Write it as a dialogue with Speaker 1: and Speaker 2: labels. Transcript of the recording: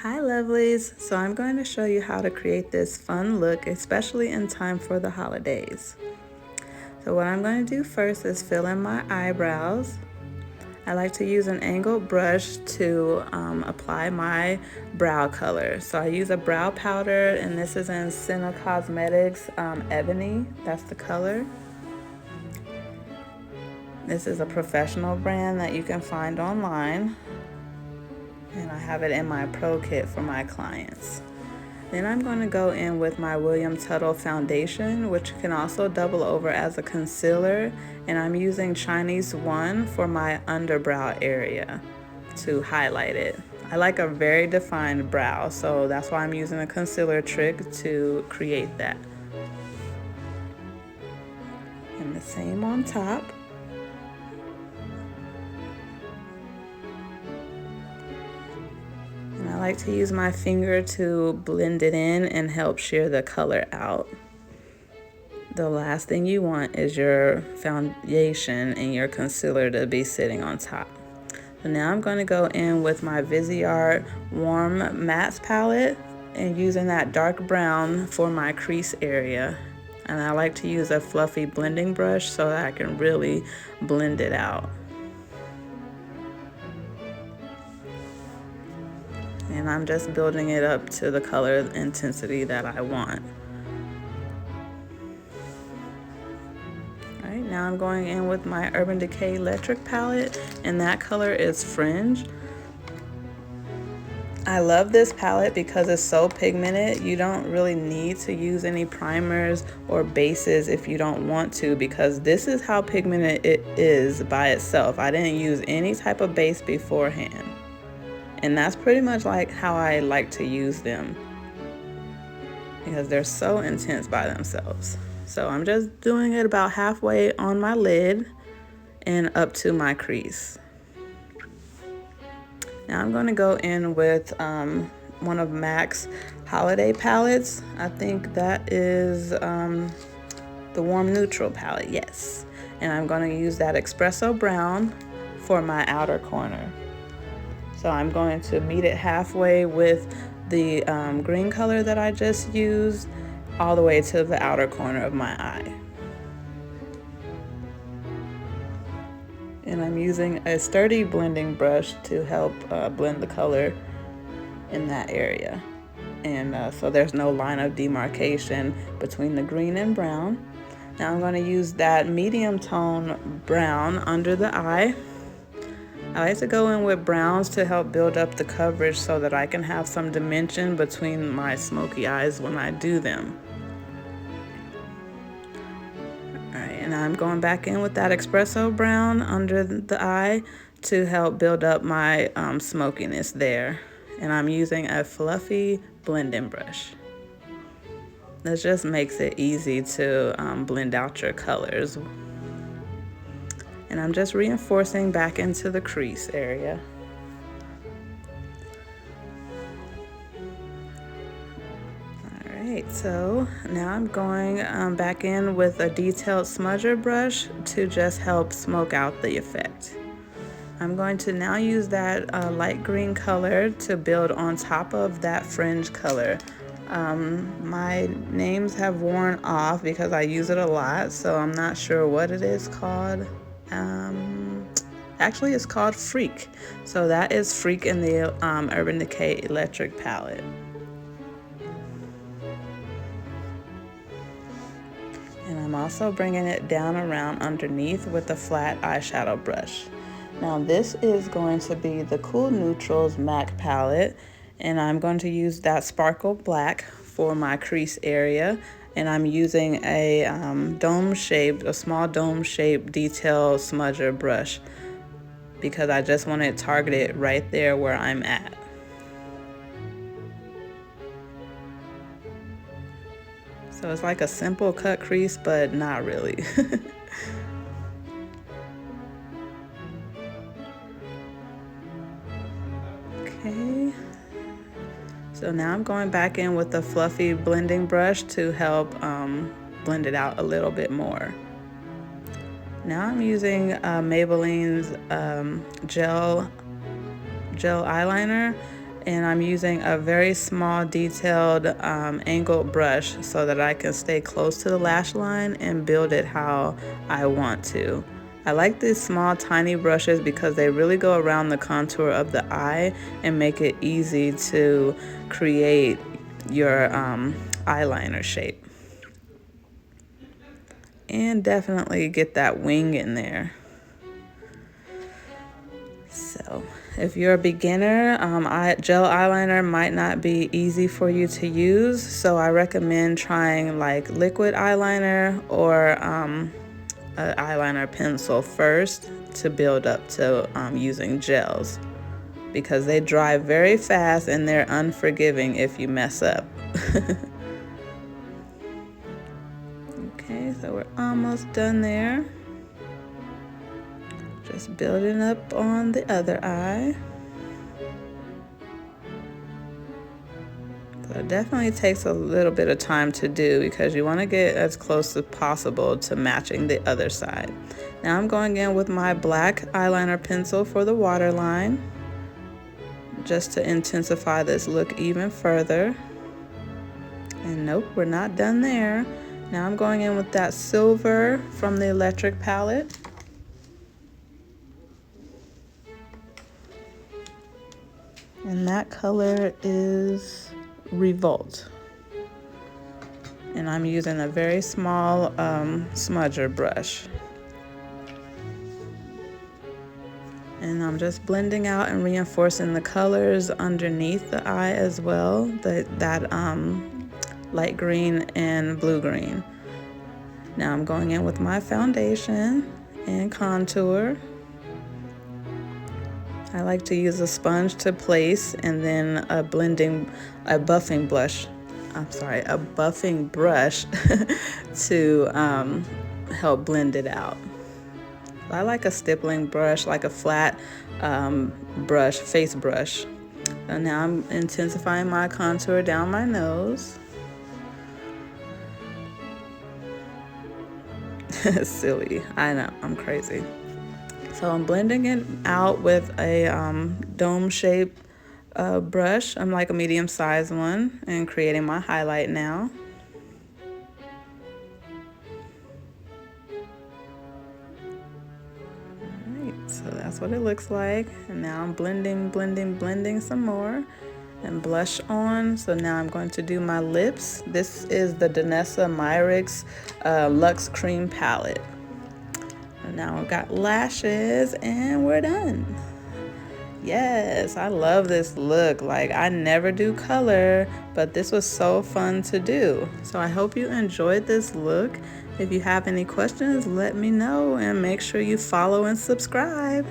Speaker 1: Hi lovelies, so I'm going to show you how to create this fun look, especially in time for the holidays. So what I'm going to do first is fill in my eyebrows. I like to use an angled brush to apply my brow color. So I use a brow powder, and this is in Senna Cosmetics Ebony, that's the color. This is a professional brand that you can find online, and I have it in my pro kit for my clients. Then I'm going to go in with my Tuttle foundation, which can also double over as a concealer, and I'm using Chinese 1 for my underbrow area to highlight it. I like a very defined brow, so that's why I'm using a concealer trick to create that. And the same on top. I like to use my finger to blend it in and help shear the color out. The last thing you want is your foundation and your concealer to be sitting on top. So now I'm going to go in with my Viseart Warm Mattes palette and using that dark brown for my crease area. And I like to use a fluffy blending brush so that I can really blend it out. And I'm just building it up to the color intensity that I want. All right, now I'm going in with my Urban Decay Electric palette, and that color is Fringe. I love this palette because it's so pigmented. You don't really need to use any primers or bases if you don't want to, because this is how pigmented it is by itself. I didn't use any type of base beforehand. And that's pretty much like how I like to use them, because they're so intense by themselves. So I'm just doing it about halfway on my lid and up to my crease. Now I'm going to go in with one of MAC's holiday palettes. I think that is the Warm Neutral palette, yes. And I'm going to use that espresso brown for my outer corner. So I'm going to meet it halfway with the green color that I just used, all the way to the outer corner of my eye. And I'm using a sturdy blending brush to help blend the color in that area. And so there's no line of demarcation between the green and brown. Now I'm going to use that medium tone brown under the eye. I like to go in with browns to help build up the coverage so that I can have some dimension between my smoky eyes when I do them. Alright, and I'm going back in with that espresso brown under the eye to help build up my smokiness there. And I'm using a fluffy blending brush. This just makes it easy to blend out your colors. And I'm just reinforcing back into the crease area. All right, so now I'm going back in with a detailed smudger brush to just help smoke out the effect. I'm going to now use that light green color to build on top of that fringe color. My names have worn off because I use it a lot, so I'm not sure what it is called. Actually it's called Freak. So that is Freak in the Urban Decay Electric palette. And I'm also bringing it down around underneath with a flat eyeshadow brush. Now this is going to be the Cool Neutrals MAC palette, and I'm going to use that sparkle black for my crease area. And I'm using a small dome-shaped detail smudger brush because I just want it targeted right there where I'm at. So it's like a simple cut crease, but not really. Okay. So now I'm going back in with the fluffy blending brush to help blend it out a little bit more. Now I'm using Maybelline's gel eyeliner, And I'm using a very small detailed angled brush so that I can stay close to the lash line and build it how I want to. I like these small tiny brushes because they really go around the contour of the eye and make it easy to create your eyeliner shape. And definitely get that wing in there. So if you're a beginner, gel eyeliner might not be easy for you to use, so I recommend trying like liquid eyeliner or an eyeliner pencil first to build up to using gels, because they dry very fast and they're unforgiving if you mess up. Okay, so we're almost done there. Just building up on the other eye. So it definitely takes a little bit of time to do because you want to get as close as possible to matching the other side. Now I'm going in with my black eyeliner pencil for the waterline, just to intensify this look even further. And nope, we're not done there. Now I'm going in with that silver from the Electric palette. And that color is Revolt. And I'm using a very small smudger brush. And I'm just blending out and reinforcing the colors underneath the eye as well, that light green and blue green. Now I'm going in with my foundation and contour. I like to use a sponge to place and then a buffing brush to help blend it out. I like a stippling brush, like a flat face brush. And now I'm intensifying my contour down my nose. Silly, I know, I'm crazy. So I'm blending it out with a dome-shaped brush. I'm like a medium-sized one, and creating my highlight now. Alright, so that's what it looks like. And now I'm blending some more. And blush on. So now I'm going to do my lips. This is the Danessa Myricks Luxe Cream Palette. And now I've got lashes and we're done. Yes, I love this look. Like, I never do color, but this was so fun to do. So I hope you enjoyed this look. If you have any questions, let me know and make sure you follow and subscribe.